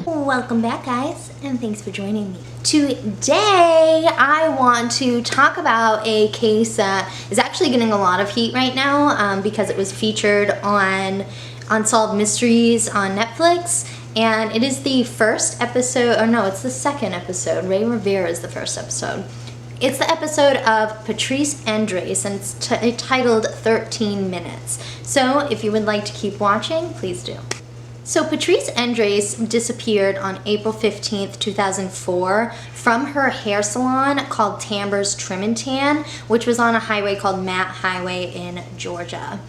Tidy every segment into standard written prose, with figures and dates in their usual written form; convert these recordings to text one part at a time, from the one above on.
Welcome back, guys, and thanks for joining me. Today, I want to talk about a case that is actually getting a lot of heat right now because it was featured on Unsolved Mysteries on Netflix, and it is the first episode, or no, it's the second episode. Ray Rivera is the first episode. It's the episode of Patrice Endres, and it's titled 13 Minutes. So if you would like to keep watching, please do. So Patrice Endres disappeared on April 15th, 2004 from her hair salon called Tamber's Trim and Tan, which was on a highway called Matt Highway in Georgia.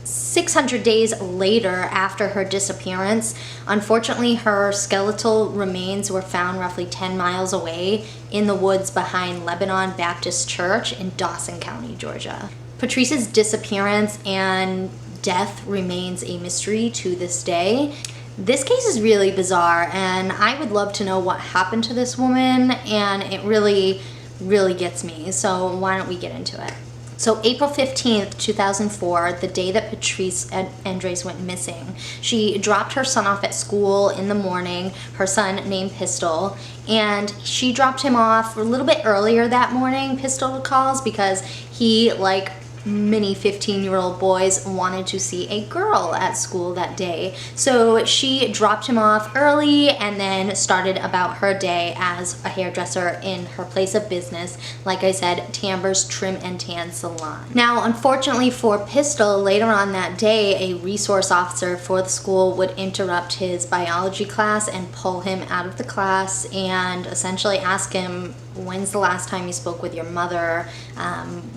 600 days later after her disappearance, unfortunately her skeletal remains were found roughly 10 miles away in the woods behind Lebanon Baptist Church in Dawson County, Georgia. Patrice's disappearance and death remains a mystery to this day. This case is really bizarre, and I would love to know what happened to this woman, and it really gets me. So why don't we get into it? So April 15th, 2004, the day that Patrice Endres went missing, she dropped her son off at school in the morning, her son named Pistol, and she dropped him off a little bit earlier that morning, Pistol recalls, because he, like many 15-year-old boys, wanted to see a girl at school that day. So she dropped him off early and then started about her day as a hairdresser in her place of business, like I said, Tamber's Trim and Tan Salon. Now, unfortunately for Pistol, later on that day, a resource officer for the school would interrupt his biology class and pull him out of the class and essentially ask him, when's the last time you spoke with your mother?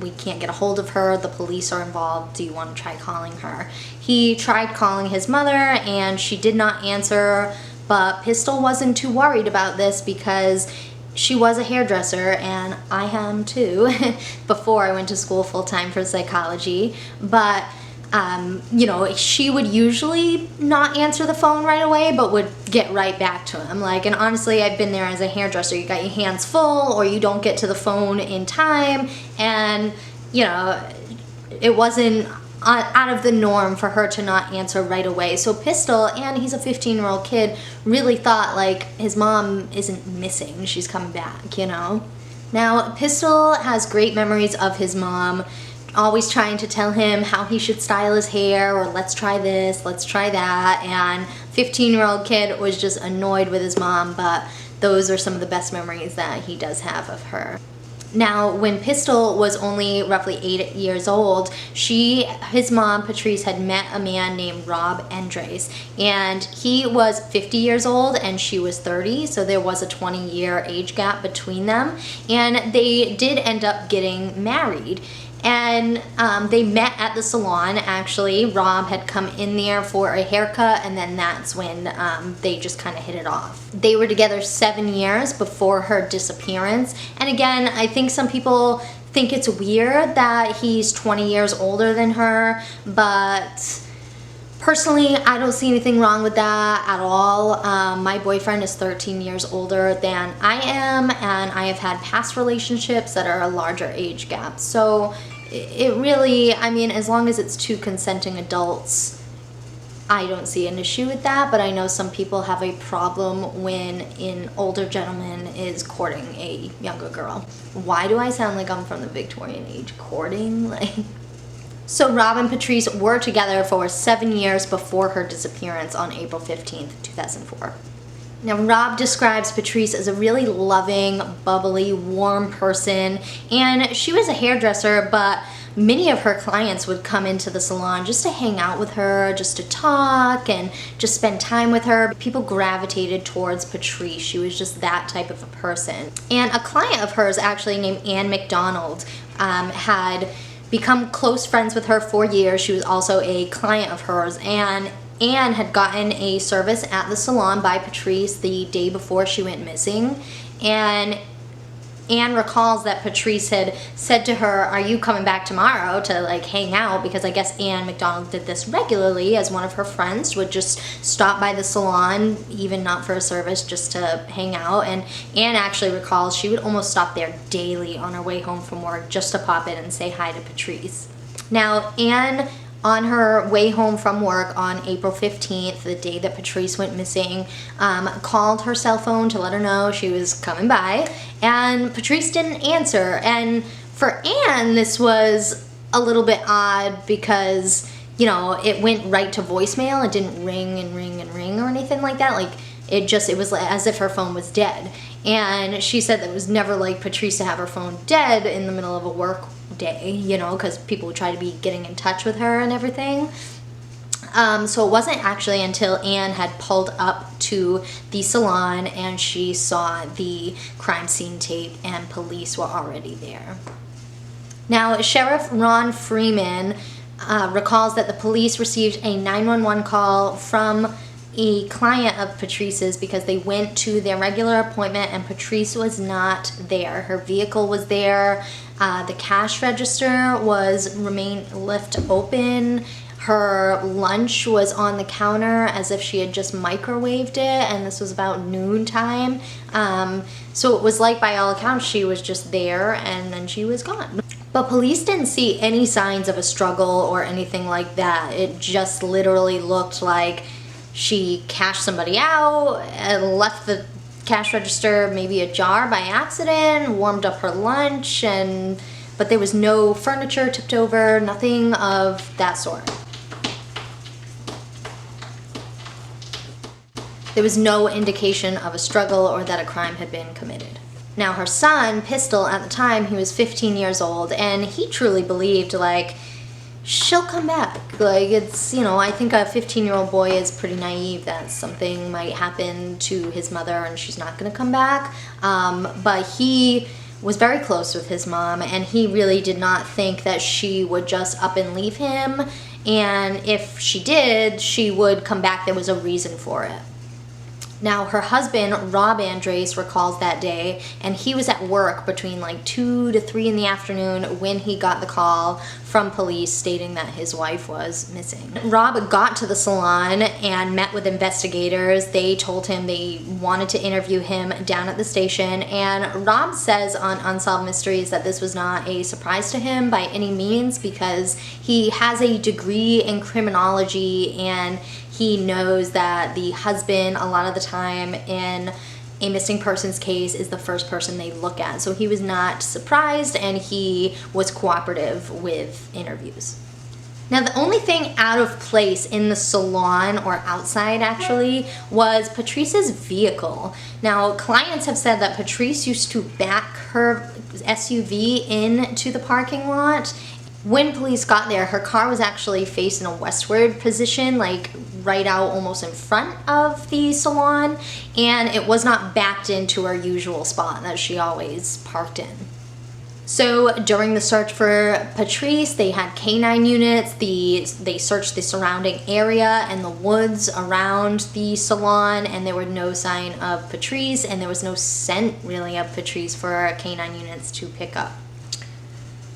We can't get a hold of her. The police are involved. Do you want to try calling her? He tried calling his mother and she did not answer, but Pistol wasn't too worried about this because she was a hairdresser, and I am too, before I went to school full-time for psychology. But you know, she would usually not answer the phone right away, but would get right back to him. And honestly, I've been there as a hairdresser. You got your hands full, or you don't get to the phone in time, and you know, it wasn't out of the norm for her to not answer right away. So Pistol, and he's a 15-year-old kid, really thought like his mom isn't missing, she's coming back, you know. Now, Pistol has great memories of his mom always trying to tell him how he should style his hair, or let's try this, let's try that, and 15-year-old kid was just annoyed with his mom, but those are some of the best memories that he does have of her. Now, when Pistol was only roughly 8 years old, his mom, Patrice, had met a man named Rob Endres, and he was 50 years old and she was 30, so there was a 20-year age gap between them, and they did end up getting married. And they met at the salon, actually. Rob had come in there for a haircut, and then that's when they just kind of hit it off. They were together 7 years before her disappearance. And again, I think some people think it's weird that he's 20 years older than her, but personally, I don't see anything wrong with that at all. My boyfriend is 13 years older than I am, and I have had past relationships that are a larger age gap. So it really, I mean, as long as it's two consenting adults, I don't see an issue with that, but I know some people have a problem when an older gentleman is courting a younger girl. Why do I sound like I'm from the Victorian age? Courting? So Rob and Patrice were together for 7 years before her disappearance on April 15th, 2004. Now, Rob describes Patrice as a really loving, bubbly, warm person, and she was a hairdresser, but many of her clients would come into the salon just to hang out with her, just to talk and just spend time with her. People gravitated towards Patrice. She was just that type of a person. And a client of hers, actually named Ann McDonald, had become close friends with her for years. She was also a client of hers, and Anne had gotten a service at the salon by Patrice the day before she went missing, and Anne recalls that Patrice had said to her, are you coming back tomorrow to like hang out? Because I guess Anne McDonald did this regularly as one of her friends, would just stop by the salon, even not for a service, just to hang out. And Anne actually recalls she would almost stop there daily on her way home from work just to pop in and say hi to Patrice. Now, Anne On her way home from work on April 15th, the day that Patrice went missing, called her cell phone to let her know she was coming by, and Patrice didn't answer. And for Anne, this was a little bit odd because, you know, it went right to voicemail. It didn't ring and ring and ring or anything like that. Like, it was as if her phone was dead. And she said that it was never like Patrice to have her phone dead in the middle of a work day, you know, because people would try to be getting in touch with her and everything. So it wasn't actually until Anne had pulled up to the salon and she saw the crime scene tape and police were already there. Now, Sheriff Ron Freeman recalls that the police received a 911 call from a client of Patrice's because they went to their regular appointment and Patrice was not there. Her vehicle was there. The cash register remained left open. Her lunch was on the counter as if she had just microwaved it, and this was about noon time. So it was like, by all accounts, she was just there and then she was gone. But police didn't see any signs of a struggle or anything like that. It just literally looked like she cashed somebody out and left the cash register maybe ajar by accident, warmed up her lunch, but there was no furniture tipped over, nothing of that sort. There was no indication of a struggle or that a crime had been committed. Now, her son, Pistol, at the time, he was 15 years old, and he truly believed, like, she'll come back. Like, it's, you know, I think a 15-year-old boy is pretty naive that something might happen to his mother and she's not going to come back. But he was very close with his mom, and he really did not think that she would just up and leave him. And if she did, she would come back. There was a reason for it. Now, her husband, Rob Endres, recalls that day, and he was at work between like 2 to 3 in the afternoon when he got the call from police stating that his wife was missing. Rob got to the salon and met with investigators. They told him they wanted to interview him down at the station, and Rob says on Unsolved Mysteries that this was not a surprise to him by any means because he has a degree in criminology and he knows that the husband, a lot of the time in a missing persons case, is the first person they look at. So he was not surprised and he was cooperative with interviews. Now, the only thing out of place in the salon, or outside actually, was Patrice's vehicle. Now, clients have said that Patrice used to back her SUV into the parking lot. When police got there, her car was actually facing a westward position, like right out almost in front of the salon, and it was not backed into her usual spot that she always parked in. So during the search for Patrice, they had canine units. They searched the surrounding area and the woods around the salon, and there were no sign of Patrice, and there was no scent really of Patrice for canine units to pick up.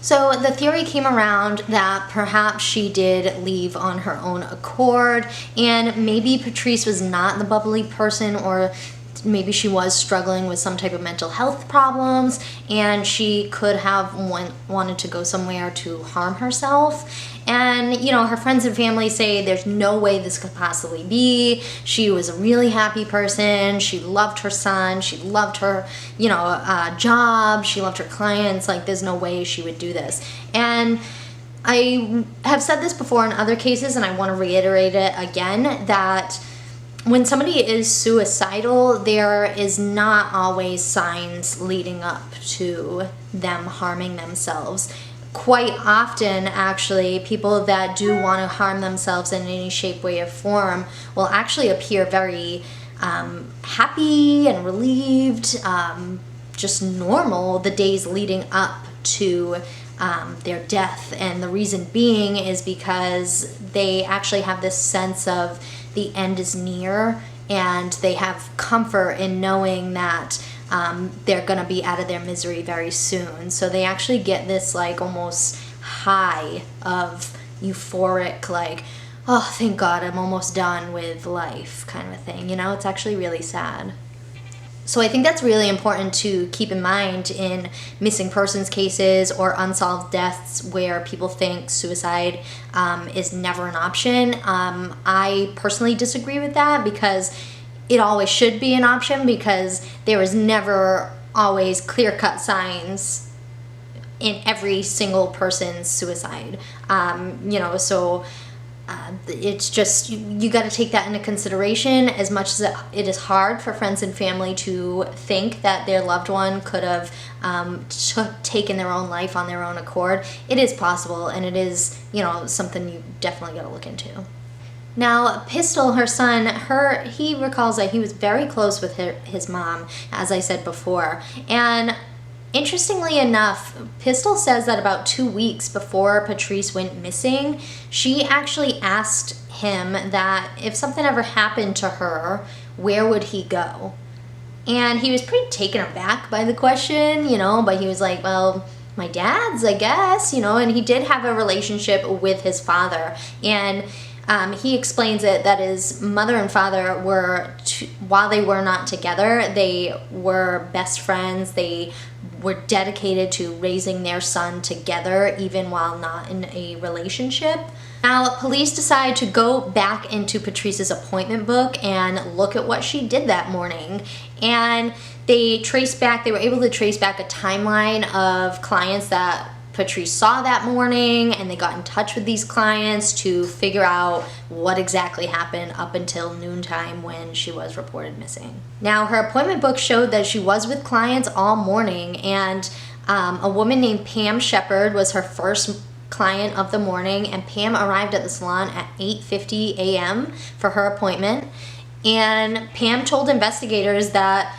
So the theory came around that perhaps she did leave on her own accord, and maybe Patrice was not the bubbly person, or maybe she was struggling with some type of mental health problems and she could have wanted to go somewhere to harm herself. And, you know, her friends and family say there's no way this could possibly be. She was a really happy person. She loved her son. She loved her, you know, job. She loved her clients. Like, there's no way she would do this. And I have said this before in other cases, and I want to reiterate it again, that when somebody is suicidal, there is not always signs leading up to them harming themselves. Quite often, actually, people that do want to harm themselves in any shape, way, or form will actually appear very happy and relieved, just normal the days leading up to their death. And the reason being is because they actually have this sense of the end is near, and they have comfort in knowing that they're gonna be out of their misery very soon. So they actually get this like almost high of euphoric, like, oh, thank God, I'm almost done with life kind of a thing. You know, it's actually really sad. So I think that's really important to keep in mind in missing persons cases or unsolved deaths where people think suicide is never an option. I personally disagree with that, because it always should be an option, because there is never always clear-cut signs in every single person's suicide. It's just, you got to take that into consideration. As much as it is hard for friends and family to think that their loved one could have taken their own life on their own accord, it is possible, and it is, something you definitely got to look into. Now, Pistol, her son, he recalls that he was very close with his mom, as I said before, and interestingly enough, Pistol says that about 2 weeks before Patrice went missing, she actually asked him that if something ever happened to her, where would he go? And he was pretty taken aback by the question, but he was like, well, my dad's, I guess, and he did have a relationship with his father. And he explains it that his mother and father were, while they were not together, they were best friends. They were dedicated to raising their son together, even while not in a relationship. Now, police decide to go back into Patrice's appointment book and look at what she did that morning. And they were able to trace back a timeline of clients that Patrice saw that morning, and they got in touch with these clients to figure out what exactly happened up until noontime when she was reported missing. Now, her appointment book showed that she was with clients all morning, and a woman named Pam Shepard was her first client of the morning, and Pam arrived at the salon at 8:50 a.m. for her appointment. And Pam told investigators that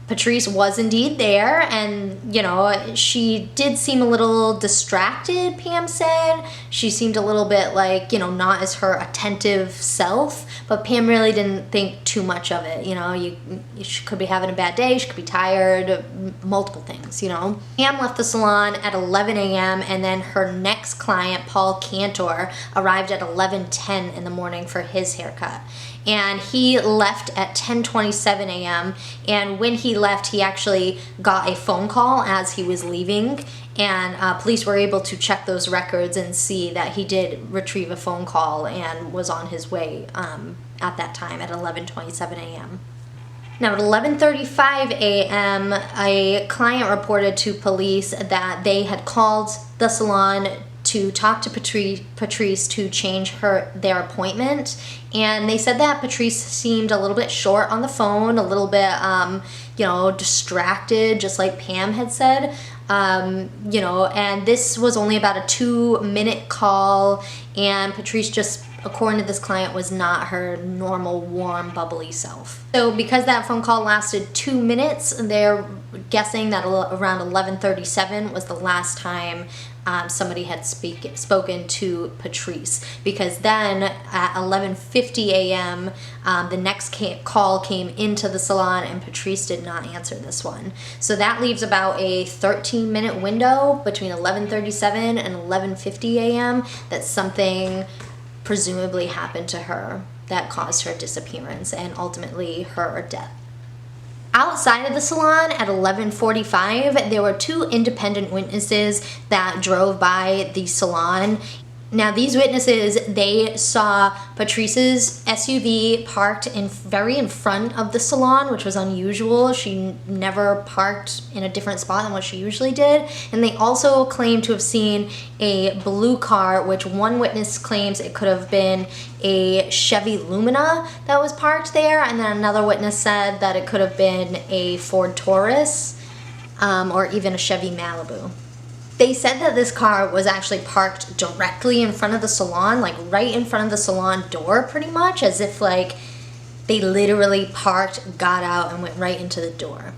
Patrice was indeed there, and she did seem a little distracted, Pam said. She seemed a little bit like, not as her attentive self, but Pam really didn't think too much of it. She could be having a bad day, she could be tired, multiple things, Pam left the salon at 11 a.m. and then her next client, Paul Cantor, arrived at 11:10 in the morning for his haircut. And he left at 10:27 a.m. And when he left, he actually got a phone call as he was leaving. And police were able to check those records and see that he did retrieve a phone call and was on his way at that time at 11:27 a.m. Now at 11:35 a.m., a client reported to police that they had called the salon to talk to Patrice to change their appointment, and they said that Patrice seemed a little bit short on the phone, a little bit distracted, just like Pam had said, and this was only about a 2-minute call, and Patrice just, according to this client, was not her normal warm, bubbly self. So because that phone call lasted 2 minutes, they're guessing that around 11:37 was the last time somebody had spoken to Patrice, because then at 11:50 a.m. The next call came into the salon, and Patrice did not answer this one. So that leaves about a 13-minute window between 11:37 and 11:50 a.m. that something presumably happened to her that caused her disappearance and ultimately her death. Outside of the salon at 11:45, there were 2 independent witnesses that drove by the salon. Now these witnesses, they saw Patrice's SUV parked very in front of the salon, which was unusual. She never parked in a different spot than what she usually did. And they also claimed to have seen a blue car, which one witness claims it could have been a Chevy Lumina that was parked there. And then another witness said that it could have been a Ford Taurus or even a Chevy Malibu. They said that this car was actually parked directly in front of the salon, like right in front of the salon door pretty much, as if like they literally parked, got out, and went right into the door.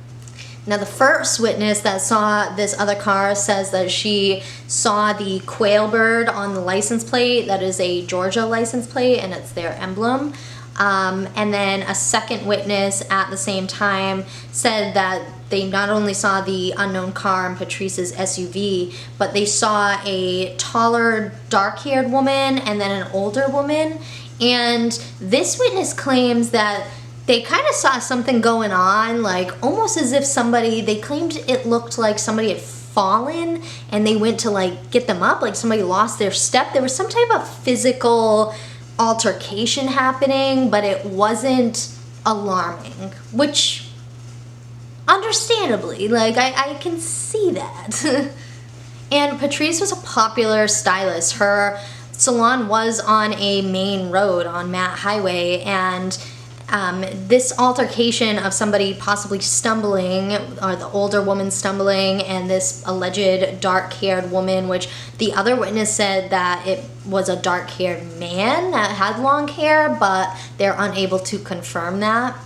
Now the first witness that saw this other car says that she saw the quail bird on the license plate. That is a Georgia license plate, and it's their emblem. And then a second witness at the same time said that they not only saw the unknown car and Patrice's SUV, but they saw a taller, dark-haired woman and then an older woman. And this witness claims that They kind of saw something going on, like almost as if somebody, they claimed it looked like somebody had fallen and they went to like get them up, like somebody lost their step. There was some type of physical altercation happening, but it wasn't alarming, which understandably, like I can see that. And Patrice was a popular stylist. Her salon was on a main road on Matt Highway, and this altercation of somebody possibly stumbling, or the older woman stumbling, and this alleged dark-haired woman, which the other witness said that it was a dark-haired man that had long hair, but they're unable to confirm that.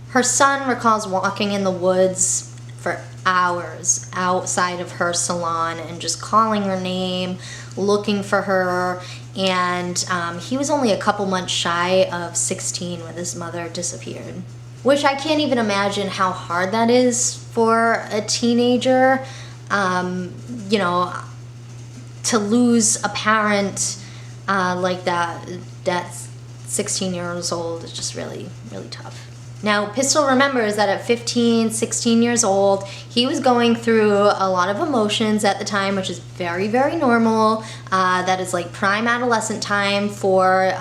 Her son recalls walking in the woods for hours outside of her salon and just calling her name, looking for her, and he was only a couple months shy of 16 when his mother disappeared. Which I can't even imagine how hard that is for a teenager, you know, to lose a parent like that, that's 16 years old, is just really, really tough. Now, Pistol remembers that at 15, 16 years old, he was going through a lot of emotions at the time, which is very, very normal. That is like prime adolescent time for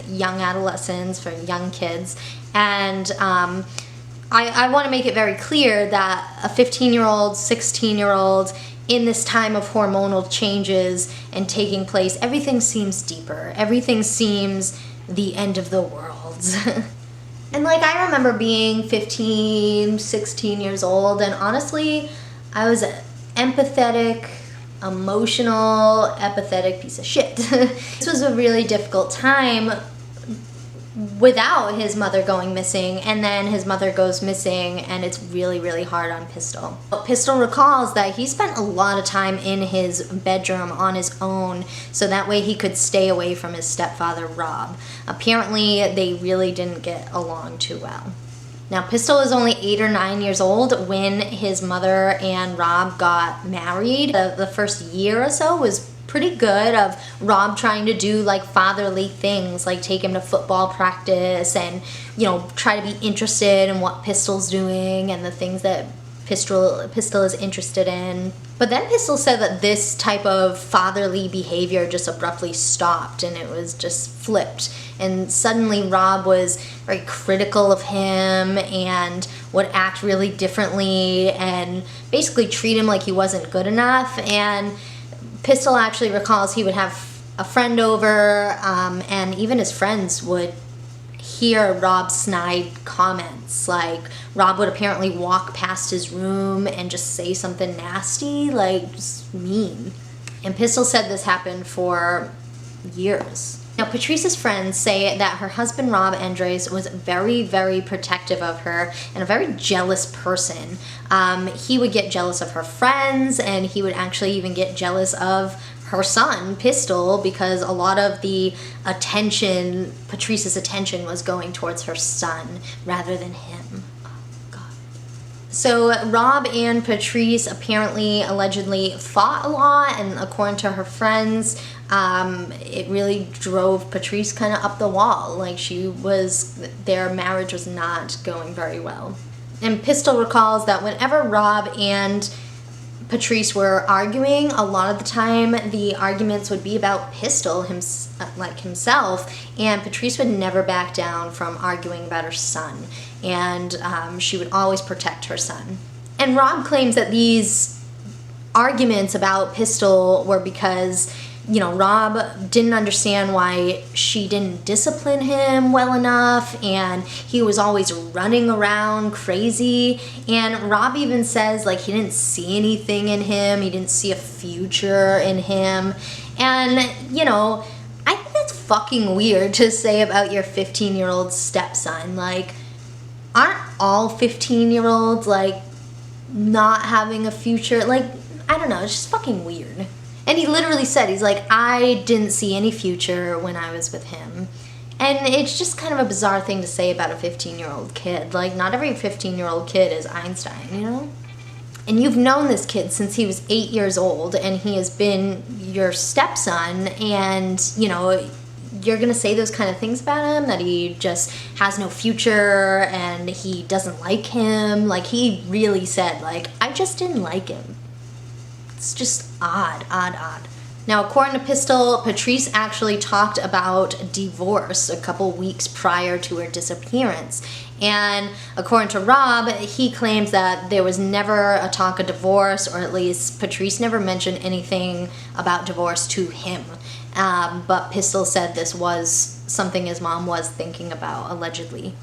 young adolescents, for young kids. And I want to make it very clear that a 15-year-old, 16-year-old, in this time of hormonal changes and taking place, everything seems deeper. Everything seems the end of the world. And like, I remember being 15, 16 years old, and honestly, I was an empathetic, emotional, apathetic piece of shit. This was a really difficult time without his mother going missing, and then his mother goes missing, and it's really, really hard on Pistol. Pistol recalls that he spent a lot of time in his bedroom on his own, so that way he could stay away from his stepfather, Rob. Apparently, they really didn't get along too well. Now, Pistol was only 8 or 9 years old when his mother and Rob got married. The first year or so was pretty good of Rob trying to do like fatherly things, like take him to football practice and, you know, try to be interested in what Pistol's doing and the things that Pistol is interested in. But then Pistol said that this type of fatherly behavior just abruptly stopped, and it was just flipped. And suddenly Rob was very critical of him and would act really differently and basically treat him like he wasn't good enough. And Pistol actually recalls he would have a friend over, and even his friends would hear Rob's snide comments. Like, Rob would apparently walk past his room and just say something nasty, like, just mean. And Pistol said this happened for years. Now, Patrice's friends say that her husband, Rob Endres, was very, very protective of her and a very jealous person. He would get jealous of her friends, and he would actually even get jealous of her son, Pistol, because a lot of the attention, Patrice's attention, was going towards her son rather than him. So Rob and Patrice apparently, allegedly fought a lot, and according to her friends, it really drove Patrice kind of up the wall. Like, their marriage was not going very well. And Pistol recalls that whenever Rob and Patrice were arguing, a lot of the time the arguments would be about Pistol himself, and Patrice would never back down from arguing about her son, and she would always protect her son. And Rob claims that these arguments about Pistol were because, you know, Rob didn't understand why she didn't discipline him well enough, and he was always running around crazy. And Rob even says, like, he didn't see anything in him, he didn't see a future in him. And, you know, I think that's fucking weird to say about your 15-year-old stepson. Like, aren't all 15-year-olds, like, not having a future? Like, I don't know, it's just fucking weird. And he literally said, he's like, I didn't see any future when I was with him. And it's just kind of a bizarre thing to say about a 15-year-old kid. Like, not every 15-year-old kid is Einstein, you know? And you've known this kid since he was 8 years old, and he has been your stepson, and, you know, you're gonna say those kind of things about him, that he just has no future and he doesn't like him. Like, he really said, like, I just didn't like him. It's just odd. Now, according to Pistol, Patrice actually talked about divorce a couple weeks prior to her disappearance. And according to Rob, he claims that there was never a talk of divorce, or at least Patrice never mentioned anything about divorce to him. But Pistol said this was something his mom was thinking about, allegedly.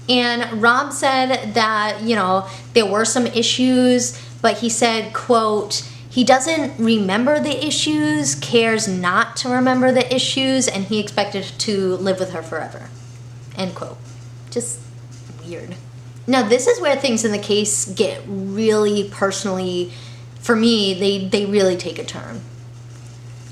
And Rob said that, you know, there were some issues, but he said, quote, he doesn't remember the issues, cares not to remember the issues, and he expected to live with her forever. End quote. Just weird. Now, this is where things in the case get really personally, for me, they really take a turn.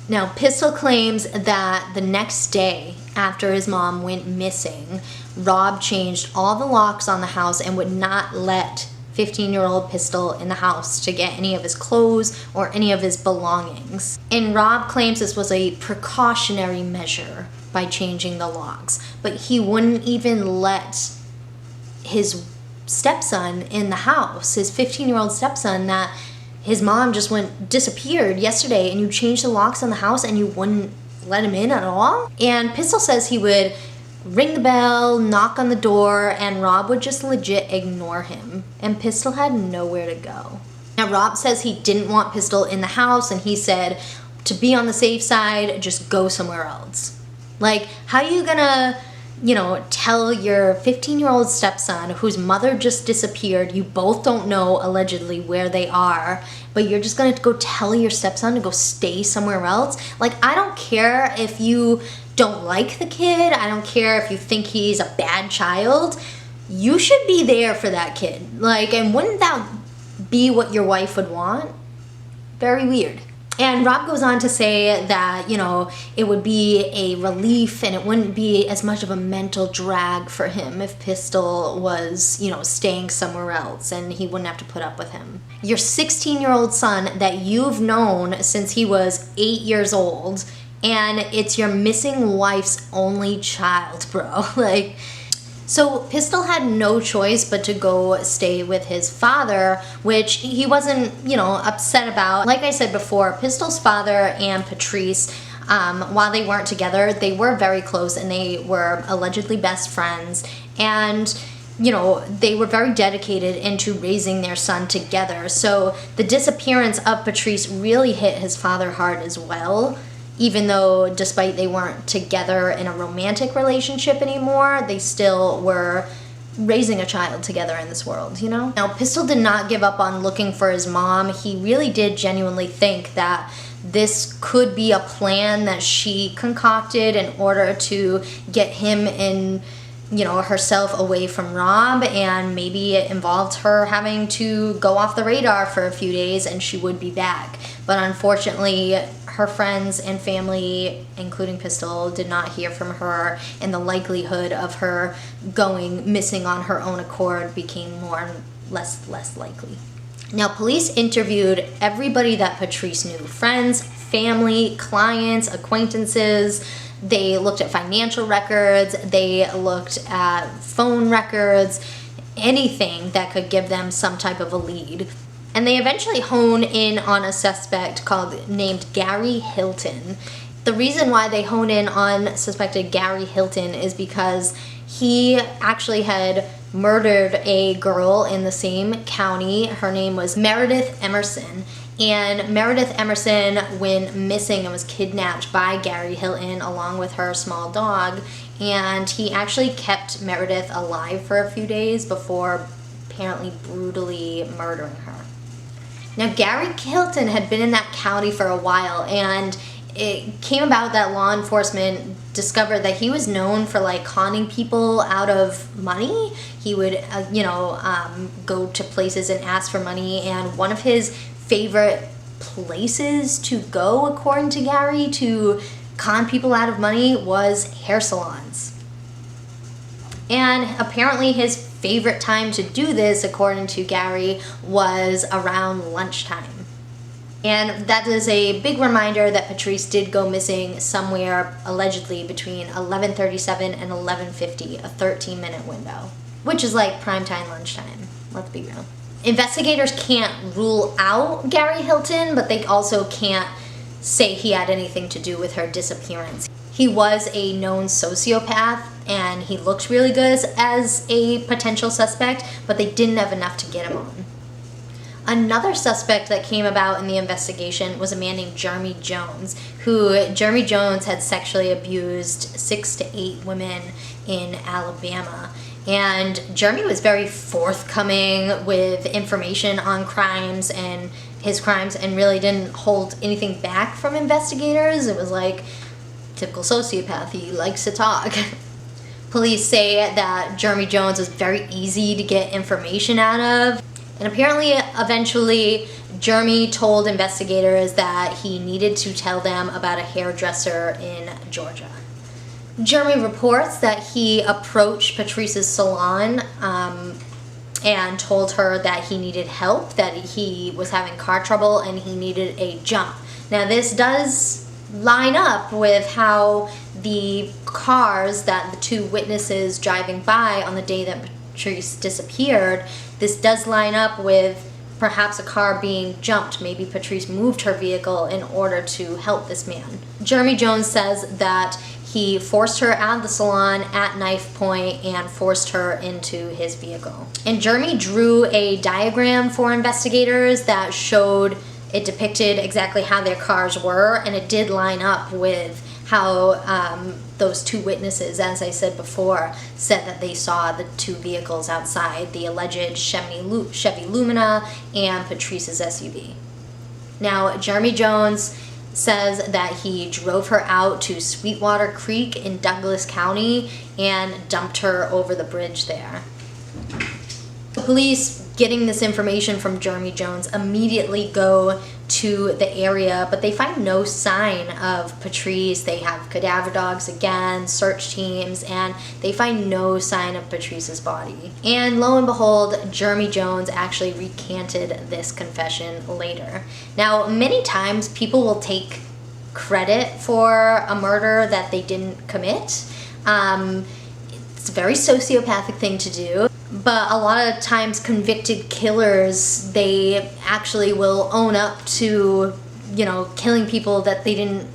Now, Pistol claims that the next day after his mom went missing, Rob changed all the locks on the house and would not let 15-year-old Pistol in the house to get any of his clothes or any of his belongings. And Rob claims this was a precautionary measure by changing the locks, but he wouldn't even let his stepson in the house, his 15-year-old stepson that his mom just disappeared yesterday, and you changed the locks on the house and you wouldn't let him in at all. And Pistol says he would ring the bell, knock on the door, and Rob would just legit ignore him. And Pistol had nowhere to go. Now, Rob says he didn't want Pistol in the house, and he said to be on the safe side, just go somewhere else. Like, how are you gonna, you know, tell your 15-year-old stepson whose mother just disappeared, you both don't know allegedly where they are, but you're just gonna go tell your stepson to go stay somewhere else? Like, I don't care if you don't like the kid, I don't care if you think he's a bad child, you should be there for that kid. Like, and wouldn't that be what your wife would want? Very weird. And Rob goes on to say that, you know, it would be a relief and it wouldn't be as much of a mental drag for him if Pistol was, you know, staying somewhere else and he wouldn't have to put up with him. Your 16-year-old son that you've known since he was 8 years old, and it's your missing wife's only child, bro. Like, so Pistol had no choice but to go stay with his father, which he wasn't, you know, upset about. Like I said before, Pistol's father and Patrice, while they weren't together, they were very close and they were allegedly best friends. And, you know, they were very dedicated into raising their son together. So the disappearance of Patrice really hit his father hard as well. Even though, despite they weren't together in a romantic relationship anymore, they still were raising a child together in this world, you know? Now, Pistol did not give up on looking for his mom. He really did genuinely think that this could be a plan that she concocted in order to get him and, you know, herself away from Rob, and maybe it involved her having to go off the radar for a few days and she would be back. But unfortunately, her friends and family, including Pistol, did not hear from her, and the likelihood of her going missing on her own accord became more and less likely. Now, police interviewed everybody that Patrice knew: friends, family, clients, acquaintances. They looked at financial records, they looked at phone records, anything that could give them some type of a lead. And they eventually honed in on a suspect named Gary Hilton. The reason why they honed in on suspected Gary Hilton is because he actually had murdered a girl in the same county. Her name was Meredith Emerson. And Meredith Emerson went missing and was kidnapped by Gary Hilton along with her small dog. And he actually kept Meredith alive for a few days before apparently brutally murdering her. Now, Gary Hilton had been in that county for a while, and it came about that law enforcement discovered that he was known for, like, conning people out of money. He would, go to places and ask for money, and one of his favorite places to go, according to Gary, to con people out of money was hair salons. And apparently his favorite time to do this, according to Gary, was around lunchtime. And that is a big reminder that Patrice did go missing somewhere allegedly between 11:37 and 11:50, a 13-minute window, which is like primetime lunchtime, let's be real. Investigators can't rule out Gary Hilton, but they also can't say he had anything to do with her disappearance. He was a known sociopath and he looked really good as a potential suspect, but they didn't have enough to get him on. Another suspect that came about in the investigation was a man named Jeremy Jones, Jeremy Jones had sexually abused 6 to 8 women in Alabama. And Jeremy was very forthcoming with information on his crimes and really didn't hold anything back from investigators. It was like typical sociopath, he likes to talk. Police say that Jeremy Jones was very easy to get information out of. And apparently, eventually, Jeremy told investigators that he needed to tell them about a hairdresser in Georgia. Jeremy reports that he approached Patrice's salon and told her that he needed help, that he was having car trouble and he needed a jump. Now, this does line up with how the cars that the 2 witnesses driving by on the day that Patrice disappeared, this does line up with perhaps a car being jumped. Maybe Patrice moved her vehicle in order to help this man. Jeremy Jones says that he forced her out of the salon at knife point and forced her into his vehicle. And Jeremy drew a diagram for investigators that depicted exactly how their cars were, and it did line up with how those 2 witnesses, as I said before, said that they saw the 2 vehicles outside, the alleged Chevy Lumina and Patrice's SUV. Now, Jeremy Jones says that he drove her out to Sweetwater Creek in Douglas County and dumped her over the bridge there. The police, getting this information from Jeremy Jones, immediately go to the area, but they find no sign of Patrice. They have cadaver dogs again, search teams, and they find no sign of Patrice's body. And lo and behold, Jeremy Jones actually recanted this confession later. Now, many times people will take credit for a murder that they didn't commit. It's a very sociopathic thing to do. But a lot of times convicted killers, they actually will own up to, killing people that they didn't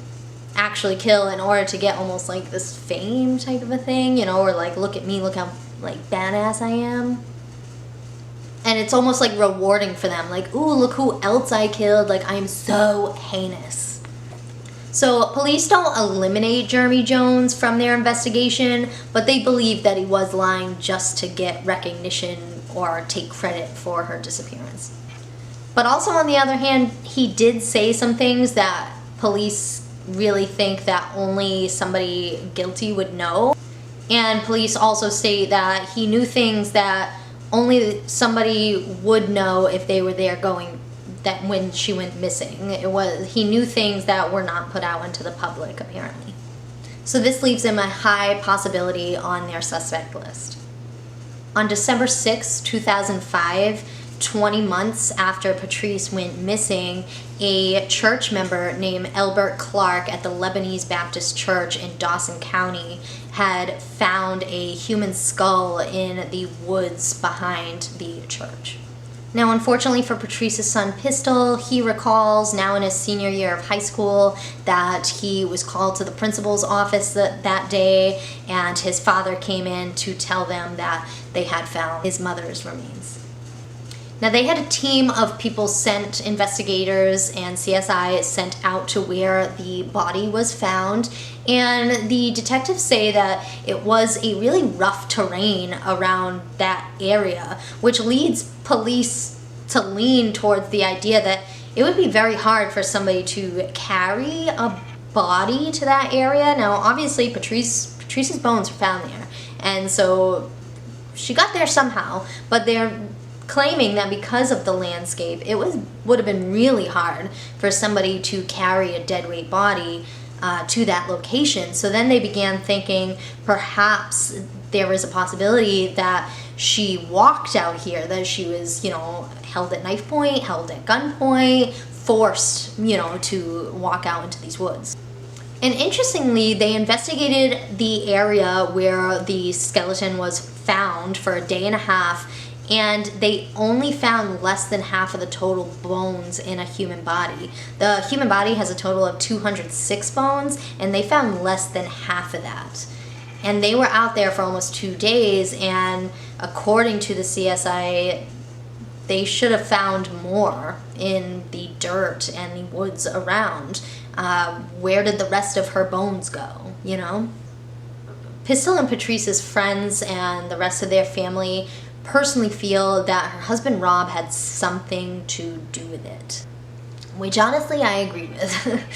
actually kill in order to get almost like this fame type of a thing, or like, look at me, look how like badass I am. And it's almost like rewarding for them, like, ooh, look who else I killed, like I'm so heinous. So police don't eliminate Jeremy Jones from their investigation, but they believe that he was lying just to get recognition or take credit for her disappearance. But also, on the other hand, he did say some things that police really think that only somebody guilty would know. And police also state that he knew things that only somebody would know if they were there when she went missing. He knew things that were not put out into the public, apparently. So this leaves him a high possibility on their suspect list. On December 6, 2005, 20 months after Patrice went missing, a church member named Elbert Clark at the Lebanese Baptist Church in Dawson County had found a human skull in the woods behind the church. Now, unfortunately for Patrice's son, Pistol, he recalls now in his senior year of high school that he was called to the principal's office that day, and his father came in to tell them that they had found his mother's remains. Now, they had a team of people sent, investigators and CSI sent out to where the body was found, and the detectives say that it was a really rough terrain around that area, which leads police to lean towards the idea that it would be very hard for somebody to carry a body to that area. Now, obviously, Patrice's bones were found there, and so she got there somehow, but they're claiming that because of the landscape, it would have been really hard for somebody to carry a deadweight body to that location. So then they began thinking perhaps there was a possibility that she walked out here, that she was, held at knife point, held at gunpoint, forced, to walk out into these woods. And interestingly, they investigated the area where the skeleton was found for a day and a half, and they only found less than half of the total bones in a human body. The human body has a total of 206 bones, and they found less than half of that. And they were out there for almost 2 days, and according to the CSI, they should have found more in the dirt and the woods around. Where did the rest of her bones go, Pistol and Patrice's friends and the rest of their family personally feel that her husband Rob had something to do with it, which honestly I agree with.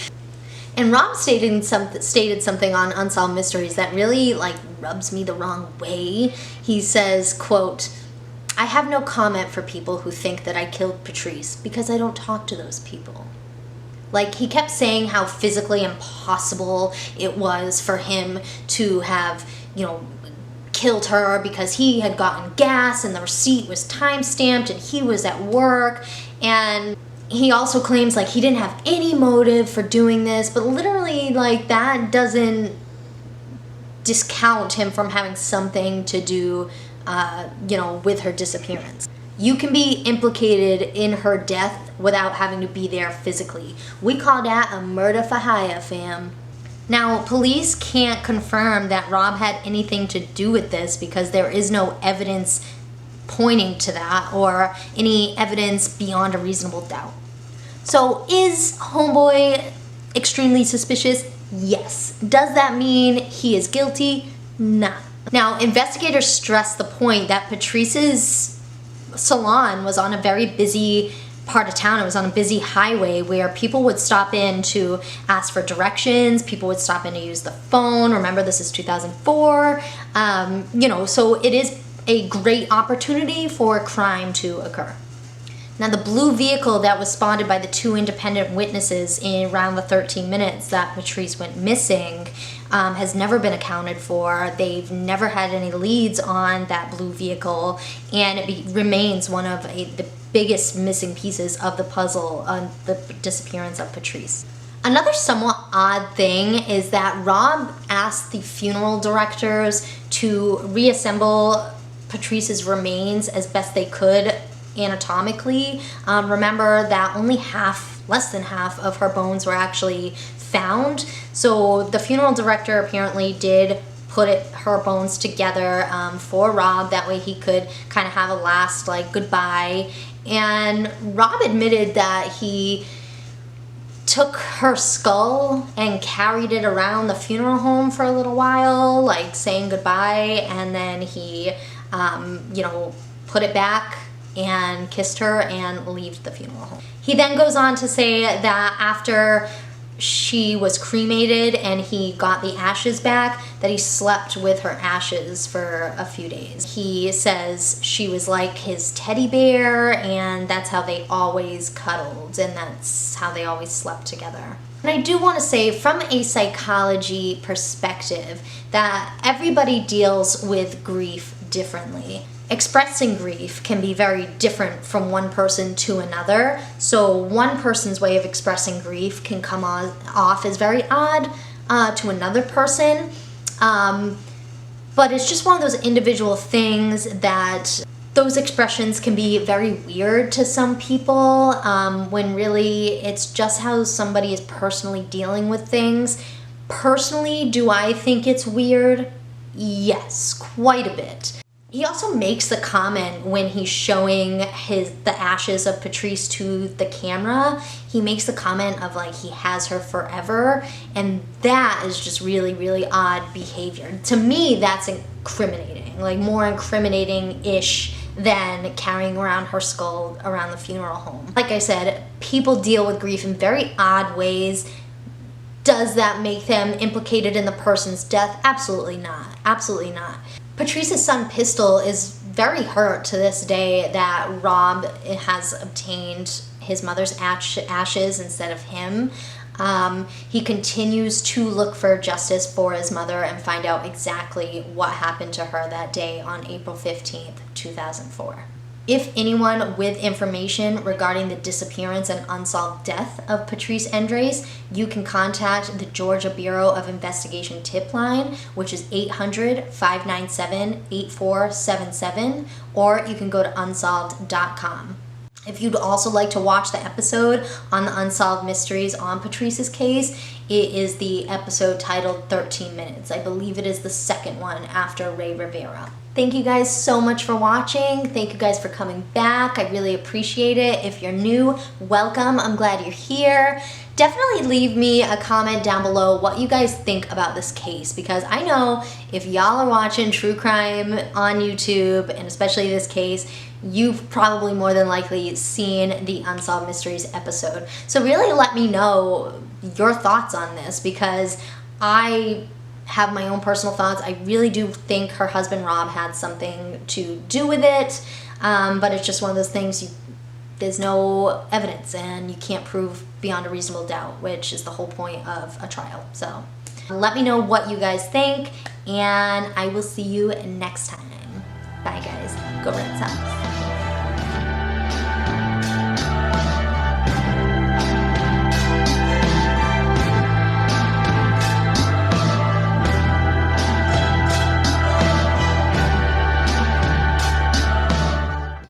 And Rob stated something on Unsolved Mysteries that really rubs me the wrong way. He says, quote, "I have no comment for people who think that I killed Patrice because I don't talk to those people." He kept saying how physically impossible it was for him to have, killed her because he had gotten gas and the receipt was time-stamped and he was at work. And he also claims he didn't have any motive for doing this, but literally that doesn't discount him from having something to do, with her disappearance. You can be implicated in her death without having to be there physically. We call that a murder for hire, fam. Now, police can't confirm that Rob had anything to do with this because there is no evidence pointing to that or any evidence beyond a reasonable doubt. So is homeboy extremely suspicious? Yes. Does that mean he is guilty? Nah. Now, investigators stress the point that Patrice's salon was on a very busy part of town. It was on a busy highway where people would stop in to ask for directions. People would stop in to use the phone. Remember, this is 2004. So it is a great opportunity for crime to occur. Now, the blue vehicle that was spotted by the 2 independent witnesses in around the 13 minutes that Patrice went missing has never been accounted for. They've never had any leads on that blue vehicle, and it remains one of the biggest missing pieces of the puzzle on the disappearance of Patrice. Another somewhat odd thing is that Rob asked the funeral directors to reassemble Patrice's remains as best they could anatomically. Remember that only less than half of her bones were actually found. So the funeral director apparently did put her bones together for Rob. That way he could kind of have a last goodbye. And Rob admitted that he took her skull and carried it around the funeral home for a little while, saying goodbye, and then he put it back and kissed her and left the funeral home. He then goes on to say that after she was cremated and he got the ashes back, that he slept with her ashes for a few days. He says she was like his teddy bear, and that's how they always cuddled, and that's how they always slept together. And I do want to say, from a psychology perspective, that everybody deals with grief differently. Expressing grief can be very different from one person to another. So one person's way of expressing grief can come off as very odd to another person. But it's just one of those individual things that those expressions can be very weird to some people, when really it's just how somebody is personally dealing with things. Personally, do I think it's weird? Yes, quite a bit. He also makes the comment when he's showing the ashes of Patrice to the camera. He makes the comment of he has her forever, and that is just really, really odd behavior. To me, that's incriminating, more incriminating-ish than carrying around her skull around the funeral home. Like I said, people deal with grief in very odd ways. Does that make them implicated in the person's death? Absolutely not. Absolutely not. Patrice's son Pistol is very hurt to this day that Rob has obtained his mother's ashes instead of him. He continues to look for justice for his mother and find out exactly what happened to her that day on April 15th, 2004. If anyone with information regarding the disappearance and unsolved death of Patrice Endres, you can contact the Georgia Bureau of Investigation tip line, which is 800-597-8477, or you can go to unsolved.com. If you'd also like to watch the episode on the Unsolved Mysteries on Patrice's case, it is the episode titled 13 Minutes. I believe it is the second one after Ray Rivera. Thank you guys so much for watching. Thank you guys for coming back. I really appreciate it. If you're new, welcome. I'm glad you're here. Definitely leave me a comment down below what you guys think about this case, because I know if y'all are watching true crime on YouTube, and especially this case, you've probably more than likely seen the Unsolved Mysteries episode. So really let me know your thoughts on this, because I have my own personal thoughts. I really do think her husband Rob had something to do with it, but it's just one of those things, there's no evidence and you can't prove beyond a reasonable doubt, which is the whole point of a trial. So let me know what you guys think, and I will see you next time. Bye guys. Go Red Sox.